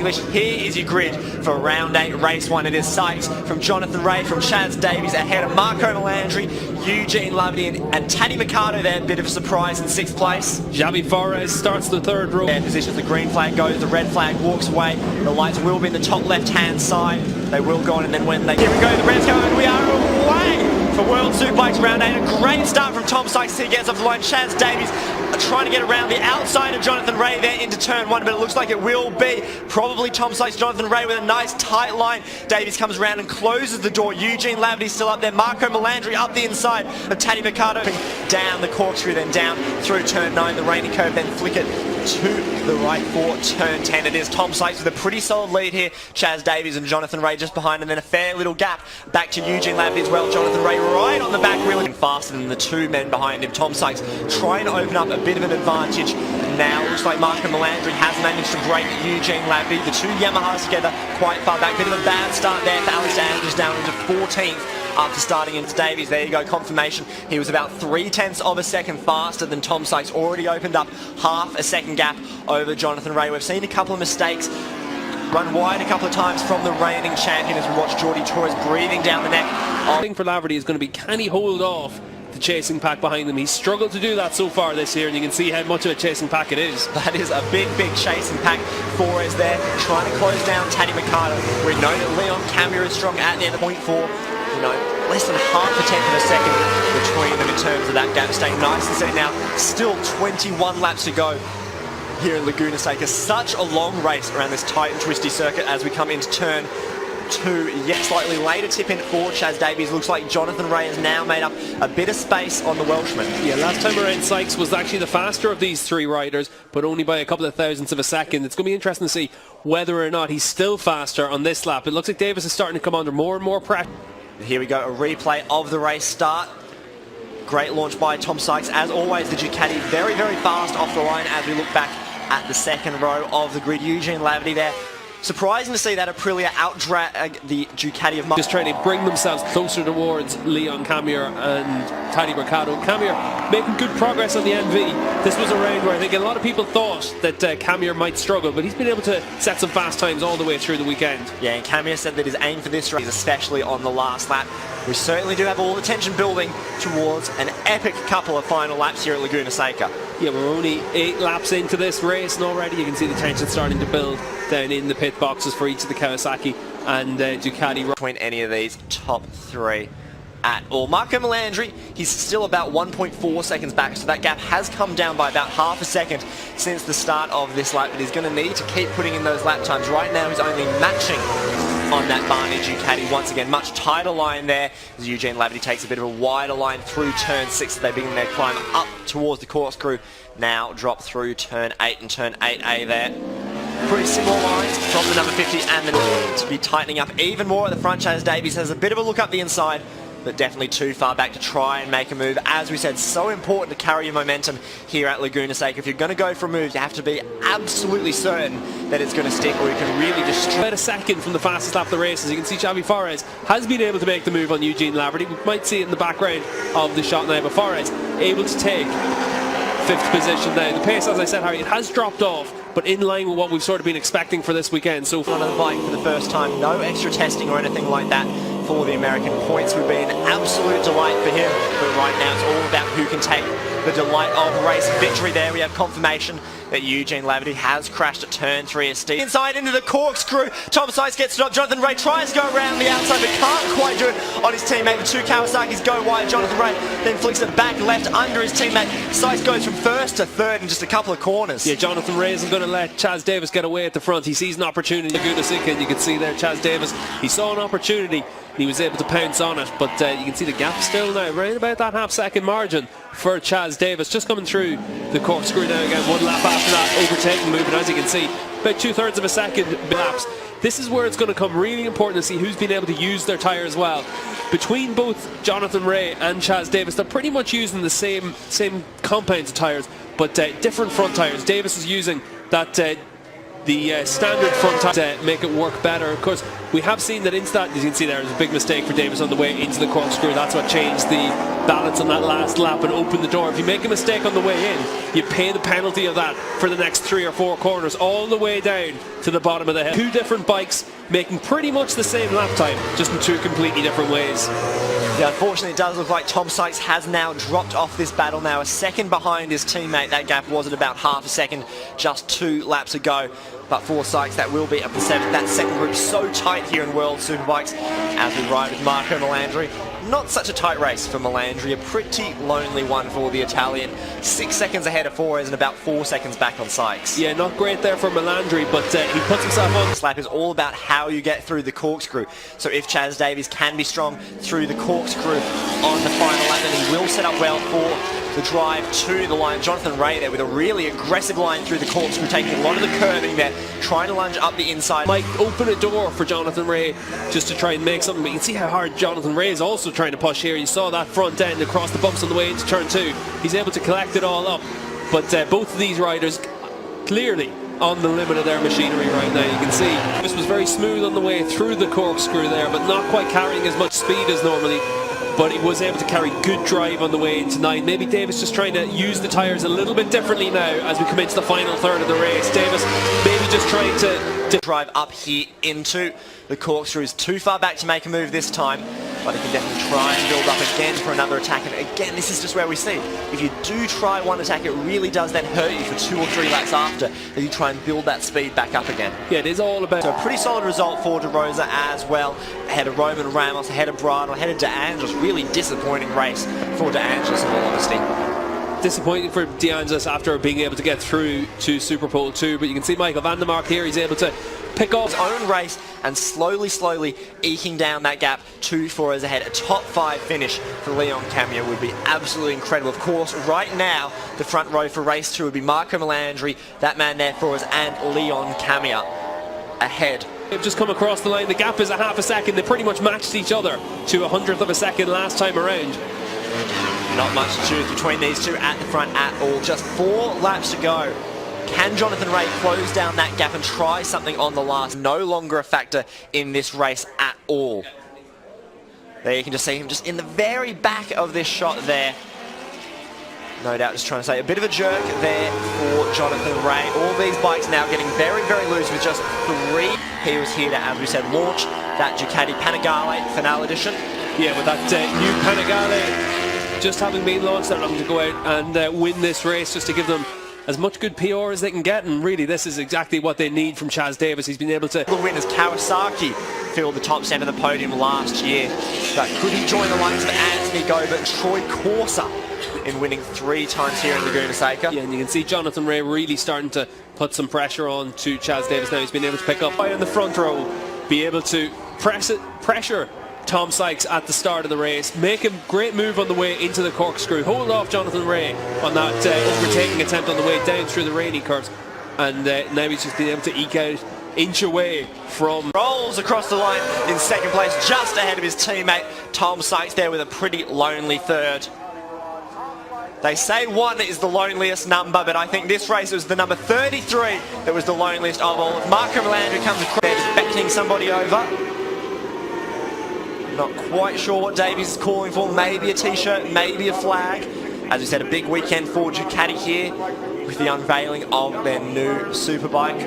English, here is your grid for round 8, race 1. It is Sykes from Jonathan Ray, from Chaz Davies, ahead of Marco Melandri, Eugene Lavity and Taddy Mercado there. Bit of a surprise in 6th place. Javi Flores starts the 3rd row. Their positions, the green flag goes, the red flag walks away. The lights will be in the top left-hand side. They will go on, and then when they... Here we go, the red's go, and we are away for World Suplex round 8. A great start from Tom Sykes. He gets off the line. Chaz Davies trying to get around the outside of Jonathan Ray there into turn 1, but it looks like it will be probably Tom Sykes, Jonathan Ray with a nice tight line. Davies comes around and closes the door. Eugene Lavity still up there. Marco Melandri up the inside of Taddy Mercado. Down the corkscrew, then down through turn 9, the raining curve, then flick it to the right for turn 10. It is Tom Sykes with a pretty solid lead here. Chaz Davies and Jonathan Ray just behind, and then a fair little gap back to Eugene Lavity as well. Jonathan Ray right on the back wheel and faster than the 2 men behind him. Tom Sykes trying to open up a bit of an advantage. Now looks like Marco Melandri has managed to break Eugene Lavity. The 2 Yamahas together quite far back. Bit of a bad start there for Alistair Andrews, down into 14th. After starting into Davies, there you go, confirmation. He was about 0.3 of a second faster than Tom Sykes. Already opened up half a second gap over Jonathan Ray. We've seen a couple of mistakes. Run wide a couple of times from the reigning champion as we watch Geordie Torres breathing down the neck. The thing for Laverty is going to be, can he hold off the chasing pack behind him? He's struggled to do that so far this year, and you can see how much of a chasing pack it is. That is a big chasing pack. Flores there trying to close down Taddy Mercado. We know that Leon Camera is strong at the end of 0.4. You know, less than half a tenth of a second between them in terms of that gap. Staying nice and steady now. Still 21 laps to go here in Laguna Seca. Such a long race around this tight and twisty circuit as we come into turn 2. Yet slightly later tip in for Chaz Davies. Looks like Jonathan Ray has now made up a bit of space on the Welshman. Yeah, last time around Sykes was actually the faster of these 3 riders, but only by a couple of thousandths of a second. It's going to be interesting to see whether or not he's still faster on this lap. It looks like Davis is starting to come under more and more pressure. Here we go, a replay of the race start. Great launch by Tom Sykes. As always, the Ducati very fast off the line as we look back at the 2nd row of the grid. Eugene Lavity there. Surprising to see that Aprilia outdrag the Ducati of... Just trying to bring themselves closer towards Leon Camera and Taddy Mercado. Camera making good progress on the NV. This was a round where I think a lot of people thought that Camera might struggle, but he's been able to set some fast times all the way through the weekend. Yeah, and Camera said that his aim for this race, especially on the last lap, we certainly do have all the tension building towards an epic couple of final laps here at Laguna Seca. Yeah, we're only 8 laps into this race, and already you can see the tension starting to build down in the pit boxes for each of the Kawasaki and Ducati. Between any of these top 3 at all. Marco Melandri, he's still about 1.4 seconds back, so that gap has come down by about half a second since the start of this lap, but he's going to need to keep putting in those lap times. Right now he's only matching on that Barney Ducati. Once again, much tighter line there as Eugene Lavity takes a bit of a wider line through turn 6. They begin their climb up towards the corkscrew. Now drop through turn 8 and turn 8A there. Pretty similar lines from the number 50, and then to be tightening up even more at the front. Chaz Davies has a bit of a look up the inside, but definitely too far back to try and make a move. As we said, so important to carry your momentum here at Laguna Seca. If you're going to go for a move, you have to be absolutely certain that it's going to stick, or you can really destroy. About a second from the fastest lap of the race. As you can see, Javi Flores has been able to make the move on Eugene Lavity. We might see it in the background of the shot now, but Flores able to take 5th position now. The pace, as I said, Harry, it has dropped off, but in line with what we've sort of been expecting for this weekend. So on the bike for the first time, no extra testing or anything like that for the American. Points would be an absolute delight for him, but right now it's all about who can take the delight of race victory. There we have confirmation that Eugene Lavity has crashed at turn 3 as Steve. Inside into the corkscrew, Tom Sykes gets it up. Jonathan Ray tries to go around the outside but can't quite do it on his teammate. The 2 Kawasaki's go wide. Jonathan Ray then flicks it back left under his teammate. Sykes goes from 1st to 3rd in just a couple of corners. Yeah, Jonathan Ray isn't going to let Chaz Davis get away at the front. He sees an opportunity. Laguna Seca, and you can see there Chaz Davis, he saw an opportunity and he was able to pounce on it, but you can see the gap still now right about that half-second margin for Chaz Davis. Just coming through the corkscrew now again, 1 lap after that, overtaking the movement, as you can see, about 2/3 of a second laps. This is where it's going to come really important to see who's been able to use their tyres well. Between both Jonathan Ray and Chaz Davis, they're pretty much using the same compounds of tyres, but different front tyres. Davis is using that the standard front tires to make it work better. Of course, we have seen that into that, as you can see there's a big mistake for Davis on the way into the corkscrew. That's what changed the balance on that last lap and opened the door. If you make a mistake on the way in, you pay the penalty of that for the next 3 or 4 corners, all the way down to the bottom of the hill. 2 different bikes making pretty much the same lap time, just in 2 completely different ways. Yeah, unfortunately it does look like Tom Sykes has now dropped off this battle, now a second behind his teammate. That gap was at about half a second just 2 laps ago. But for Sykes, that will be up to 7. That second group so tight here in World Superbikes as we ride with Marco Melandri. Not such a tight race for Melandri, a pretty lonely one for the Italian. 6 seconds ahead of Forres and about 4 seconds back on Sykes. Yeah, not great there for Melandri, but he puts himself on. This lap is all about how you get through the corkscrew. So if Chaz Davies can be strong through the corkscrew on the final lap, then he will set up well for the drive to the line. Jonathan Ray there with a really aggressive line through the corkscrew, taking a lot of the curving there, trying to lunge up the inside. Might open a door for Jonathan Ray just to try and make something, but you can see how hard Jonathan Ray is also trying to push here. You saw that front end across the bumps on the way into turn 2. He's able to collect it all up, but both of these riders clearly on the limit of their machinery right now. You can see this was very smooth on the way through the corkscrew there, but not quite carrying as much speed as normally. But he was able to carry good drive on the way into 9. Maybe Davis just trying to use the tyres a little bit differently now as we come into the final third of the race. Davis maybe just trying to drive up here into the corkscrew. Is too far back to make a move this time, but he can definitely try and build up again for another attack. And again, this is just where we see, if you do try one attack, it really does then hurt you for 2 or 3 laps after, that you try and build that speed back up again. Yeah, it is all about... So a pretty solid result for De Rosa as well. Ahead of Roman Ramos, ahead of Bridle, ahead of De Angelis. Really disappointing race for De Angelis, in all honesty. Disappointing for De Angelis after being able to get through to Superpole 2, but you can see Michael van der Mark here, he's able to pick off his own race and slowly eking down that gap to Forres ahead. A top 5 finish for Leon Camier would be absolutely incredible. Of course, right now, the front row for race 2 would be Marco Melandri, that man there for us, and Leon Camier ahead. They've just come across the line. The gap is a half a second. They pretty much matched each other to 100th of a second last time around. Not much to choose between these two at the front at all. Just 4 laps to go. Can Jonathan Ray close down that gap and try something on the last? No longer a factor in this race at all. There you can just see him just in the very back of this shot there. No doubt just trying to say a bit of a jerk there for Jonathan Ray. All these bikes now getting very loose with just 3. He was here to, as we said, launch that Ducati Panigale Finale Edition. Yeah, with that new Panigale just having been launched, they're looking to go out and win this race just to give them as much good PR as they can get, and really this is exactly what they need from Chaz Davis. He's been able to win as Kawasaki filled the top 7 of the podium last year. But could he join the likes of Anthony Goba and Troy Corsa in winning 3 times here in Laguna Seca? Yeah, and you can see Jonathan Ray really starting to put some pressure on to Chaz Davis now. He's been able to pick up high in the front row, be able to pressure Tom Sykes at the start of the race, make a great move on the way into the corkscrew, hold off Jonathan Ray on that overtaking attempt on the way down through the rainy curves, and now he's just been able to eke out inch away from... Rolls across the line in second place, just ahead of his teammate Tom Sykes there with a pretty lonely third. They say 1 is the loneliest number, but I think this race was the number 33 that was the loneliest of all. If Marco Melandri comes across there, just beckoning somebody over. Not quite sure what Davies is calling for. Maybe a t-shirt, maybe a flag. As we said, a big weekend for Ducati here with the unveiling of their new superbike.